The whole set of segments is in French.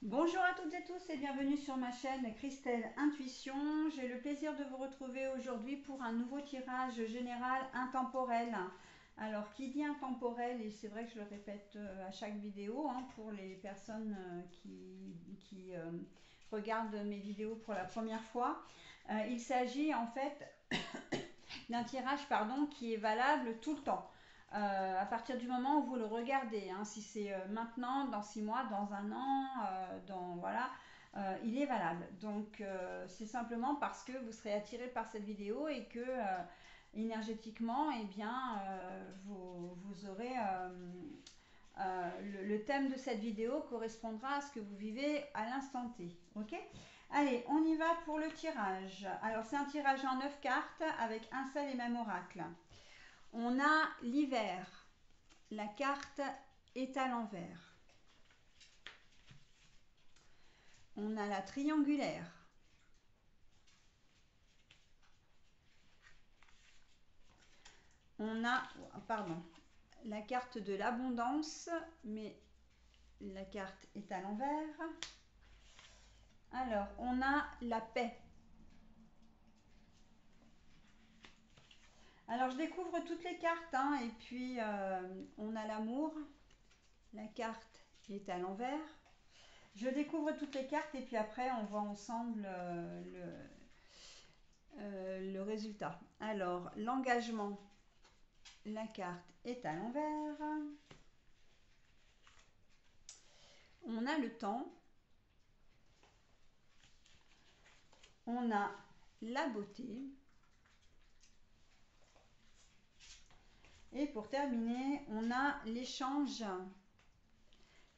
Bonjour à toutes et tous et bienvenue sur ma chaîne Christelle Intuition. J'ai le plaisir de vous retrouver aujourd'hui pour un nouveau tirage général intemporel. Alors, qui dit intemporel, et c'est vrai que je le répète à chaque vidéo, pour les personnes qui regardent mes vidéos pour la première fois, il s'agit en fait d'un tirage qui est valable tout le temps. À partir du moment où vous le regardez, si c'est maintenant, dans 6 mois, dans un an, voilà, il est valable. Donc c'est simplement parce que vous serez attiré par cette vidéo et que énergétiquement, eh bien, vous aurez le thème de cette vidéo correspondra à ce que vous vivez à l'instant T. Ok? Allez, on y va pour le tirage. Alors c'est un tirage en 9 cartes avec un seul et même oracle. On a l'hiver. La carte est à l'envers. On a la triangulaire. On a, pardon, la carte de l'abondance, mais la carte est à l'envers. Alors, on a la paix. Alors, je découvre toutes les cartes, et puis on a l'amour. La carte est à l'envers. Je découvre toutes les cartes et puis après, on voit ensemble le résultat. Alors, l'engagement, la carte est à l'envers. On a le temps. On a la beauté. Et pour terminer, on a l'échange.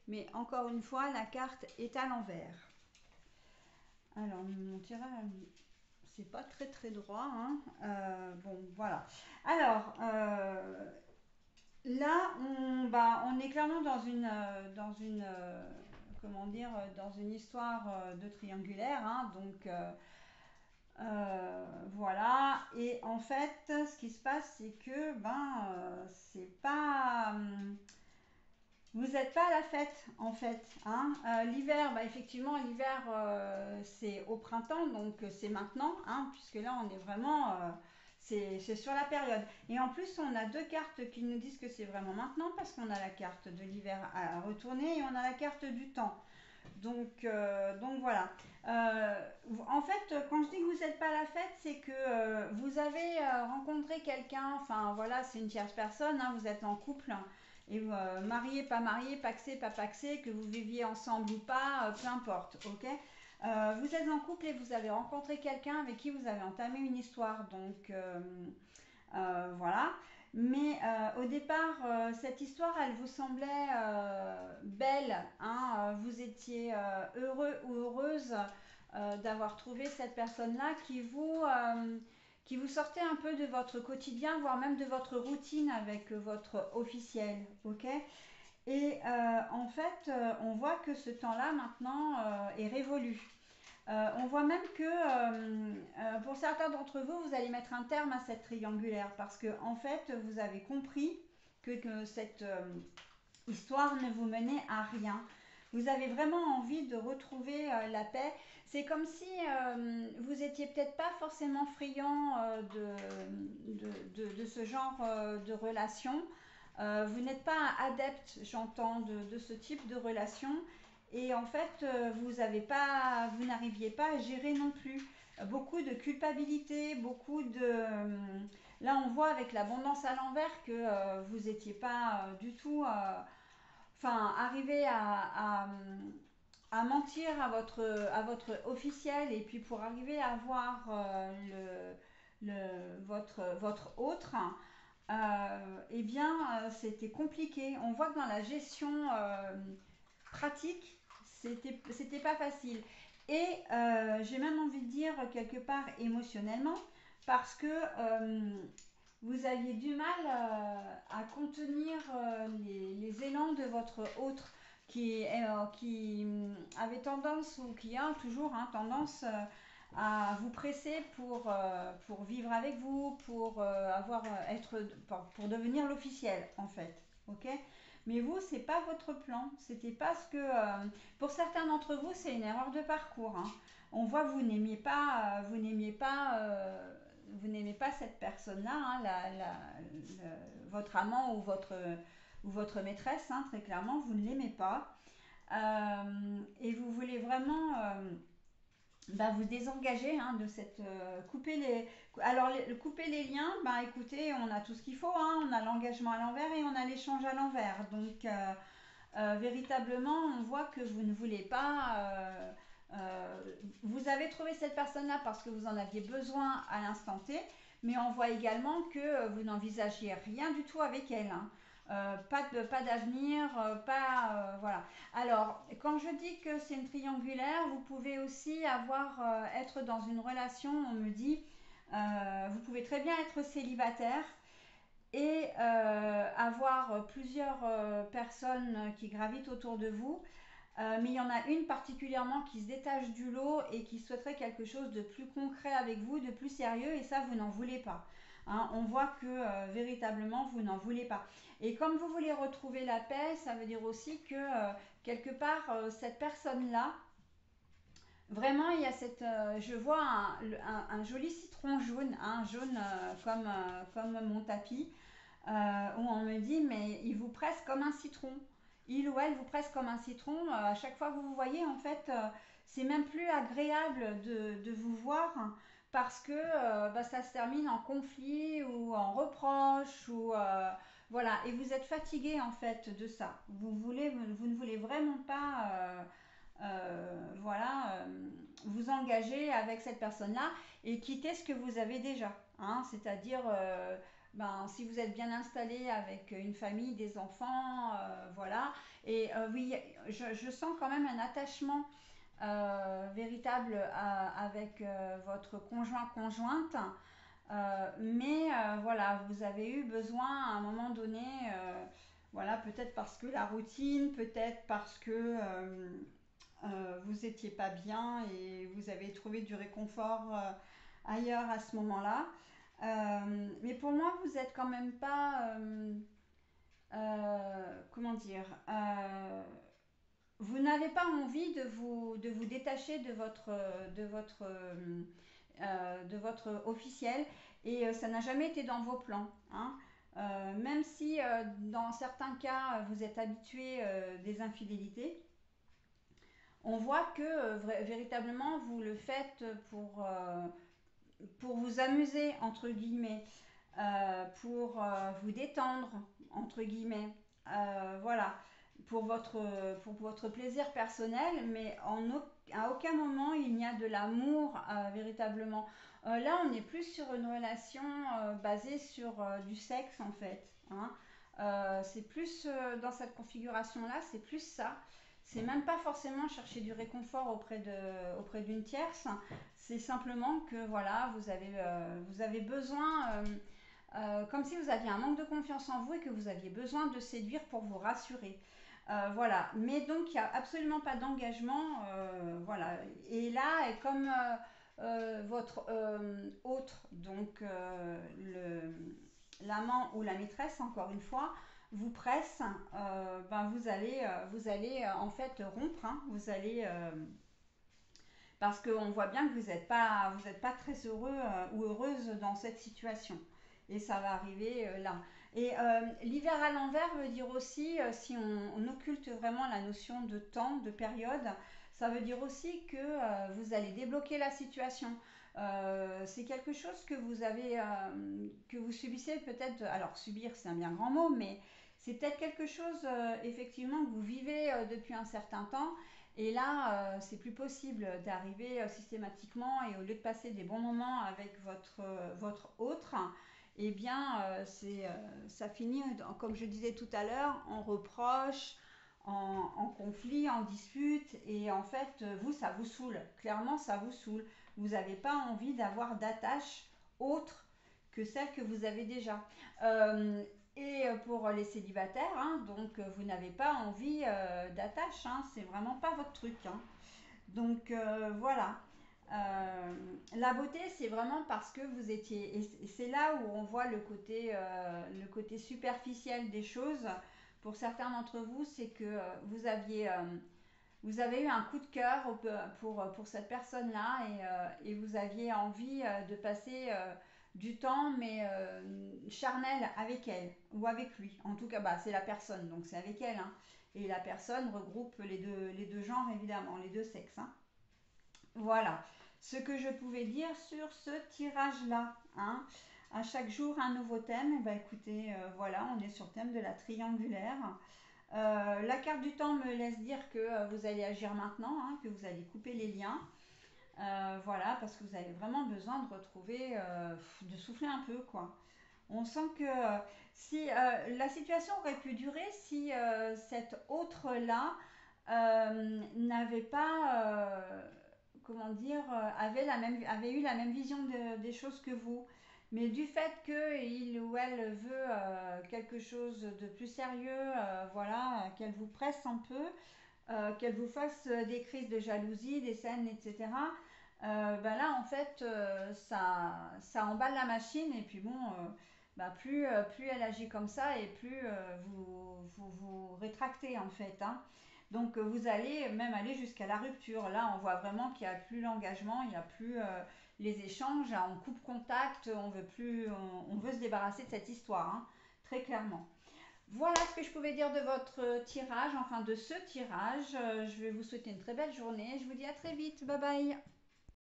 Mais encore une fois, la carte est à l'envers. Alors, mon tirage, c'est pas très droit. Bon, voilà. Alors, là, on est clairement comment dire, dans une histoire de triangulaire. Donc, voilà. Et en fait, ce qui se passe, c'est que c'est pas vous n'êtes pas à la fête en fait. L'hiver, effectivement, l'hiver c'est au printemps, donc c'est maintenant, puisque là on est vraiment, c'est sur la période. Et en plus, on a deux cartes qui nous disent que c'est vraiment maintenant, parce qu'on a la carte de l'hiver à retourner et on a la carte du temps. Donc voilà. En fait, quand je dis que vous n'êtes pas à la fête, c'est que vous avez rencontré quelqu'un, enfin voilà, c'est une tierce personne, vous êtes en couple, et marié, paxé, pas paxé, que vous viviez ensemble ou pas, peu importe, ok. Vous êtes en couple et vous avez rencontré quelqu'un avec qui vous avez entamé une histoire, donc voilà. Mais au départ, cette histoire, elle vous semblait belle, vous étiez heureux ou heureuse d'avoir trouvé cette personne-là qui vous sortait un peu de votre quotidien, voire même de votre routine avec votre officiel, ok. Et en fait, on voit que ce temps-là maintenant est révolu. On voit même que pour certains d'entre vous, vous allez mettre un terme à cette triangulaire parce que en fait, vous avez compris que cette histoire ne vous menait à rien. Vous avez vraiment envie de retrouver la paix. C'est comme si vous étiez peut-être pas forcément friand de ce genre de relation. Vous n'êtes pas adepte, j'entends, de ce type de relation. Et en fait, vous n'arriviez pas à gérer non plus. Beaucoup de culpabilité, beaucoup de... là, on voit avec l'abondance à l'envers que vous n'étiez pas du tout... arrivé à mentir à votre officiel et puis pour arriver à voir votre autre, eh bien, c'était compliqué. On voit que dans la gestion pratique, c'était pas facile. Et j'ai même envie de dire quelque part émotionnellement, parce que vous aviez du mal à contenir les élans de votre autre qui avait tendance ou qui a toujours tendance à vous presser pour vivre avec vous, pour devenir l'officiel en fait. Ok. Mais vous, c'est pas votre plan. C'était pas ce que. Pour certains d'entre vous, c'est une erreur de parcours, hein. On voit que vous n'aimez pas cette personne-là, hein, votre amant ou votre maîtresse, hein, très clairement, vous ne l'aimez pas. Et vous voulez vraiment bah, vous désengager, hein, de cette couper les alors couper les liens. Bah écoutez, on a tout ce qu'il faut, hein, on a l'engagement à l'envers et on a l'échange à l'envers, donc véritablement on voit que vous ne voulez pas vous avez trouvé cette personne là parce que vous en aviez besoin à l'instant T, mais on voit également que vous n'envisagiez rien du tout avec elle, hein. Pas d'avenir, pas voilà. Alors, quand je dis que c'est une triangulaire, vous pouvez aussi être dans une relation, on me dit, vous pouvez très bien être célibataire et avoir plusieurs personnes qui gravitent autour de vous. Mais il y en a une particulièrement qui se détache du lot et qui souhaiterait quelque chose de plus concret avec vous, de plus sérieux, et ça, vous n'en voulez pas, hein. On voit que véritablement, vous n'en voulez pas. Et comme vous voulez retrouver la paix, ça veut dire aussi que quelque part, cette personne-là, vraiment, il y a je vois un joli citron jaune, hein, jaune comme mon tapis, où on me dit, mais il vous presse comme un citron. Il ou elle vous presse comme un citron. À chaque fois que vous vous voyez, en fait, c'est même plus agréable de vous voir parce que bah, ça se termine en conflit ou en reproche ou voilà. Et vous êtes fatigué en fait de ça. Vous ne voulez vraiment pas voilà, vous engager avec cette personne-là et quitter ce que vous avez déjà, hein, c'est-à-dire ben, si vous êtes bien installé avec une famille, des enfants, voilà. Et oui, je sens quand même un attachement véritable avec votre conjointe. Mais voilà, vous avez eu besoin à un moment donné, voilà, peut-être parce que la routine, peut-être parce que vous étiez pas bien et vous avez trouvé du réconfort ailleurs à ce moment-là. Mais pour moi, vous êtes quand même pas, comment dire, vous n'avez pas envie de vous détacher de votre officiel et ça n'a jamais été dans vos plans, hein. Même si dans certains cas vous êtes habitué des infidélités, on voit que véritablement vous le faites pour vous amuser, entre guillemets, pour vous détendre, entre guillemets, voilà, pour votre plaisir personnel, mais à aucun moment il n'y a de l'amour véritablement. Là, on est plus sur une relation basée sur du sexe, en fait, hein. C'est plus dans cette configuration-là, c'est plus ça. C'est même pas forcément chercher du réconfort auprès d'une tierce. C'est simplement que voilà, vous avez besoin, comme si vous aviez un manque de confiance en vous et que vous aviez besoin de séduire pour vous rassurer. Voilà, mais donc il n'y a absolument pas d'engagement, voilà. Et là, comme votre autre, donc l'amant ou la maîtresse, encore une fois, vous presse, ben vous allez en fait rompre, hein. Vous allez parce qu'on voit bien que vous n'êtes pas très heureux ou heureuse dans cette situation. Et ça va arriver là. Et l'hiver à l'envers veut dire aussi, si on occulte vraiment la notion de temps, de période, ça veut dire aussi que vous allez débloquer la situation. C'est quelque chose que vous subissez peut-être. Alors subir, c'est un bien grand mot, mais c'est peut-être quelque chose effectivement que vous vivez depuis un certain temps et là, c'est plus possible d'arriver systématiquement et au lieu de passer des bons moments avec votre autre, eh bien, ça finit, comme je disais tout à l'heure, en reproche, en conflit, en dispute. Et en fait, vous, ça vous saoule. Clairement, ça vous saoule. Vous n'avez pas envie d'avoir d'attache autre que celle que vous avez déjà. Euh, et pour les célibataires, hein, donc vous n'avez pas envie d'attache, hein, c'est vraiment pas votre truc, hein. Donc voilà. La beauté, c'est vraiment parce que vous étiez. Et c'est là où on voit le côté superficiel des choses pour certains d'entre vous, c'est que vous avez eu un coup de cœur pour cette personne-là et vous aviez envie de passer du temps, mais charnel avec elle ou avec lui. En tout cas, bah, c'est la personne, donc c'est avec elle, hein. Et la personne regroupe les deux genres, évidemment, les deux sexes, hein. Voilà ce que je pouvais dire sur ce tirage-là, hein. À chaque jour, un nouveau thème. Et bah, écoutez, voilà, on est sur le thème de la triangulaire. La carte du temps me laisse dire que vous allez agir maintenant, hein, que vous allez couper les liens. Voilà, parce que vous avez vraiment besoin de retrouver, de souffler un peu, quoi. On sent que si la situation aurait pu durer si cet autre-là n'avait pas, comment dire, avait eu la même vision des choses que vous. Mais du fait qu'il ou elle veut quelque chose de plus sérieux, voilà, qu'elle vous presse un peu, qu'elle vous fasse des crises de jalousie, des scènes, etc. Ben là, en fait, ça emballe la machine et puis bon, bah plus elle agit comme ça et plus vous rétractez en fait, hein. Donc vous allez même aller jusqu'à la rupture. Là, on voit vraiment qu'il n'y a plus l'engagement, il n'y a plus les échanges, on coupe contact, on veut plus, on veut se débarrasser de cette histoire, hein, très clairement. Voilà ce que je pouvais dire de votre tirage, enfin de ce tirage. Je vais vous souhaiter une très belle journée. Je vous dis à très vite. Bye bye.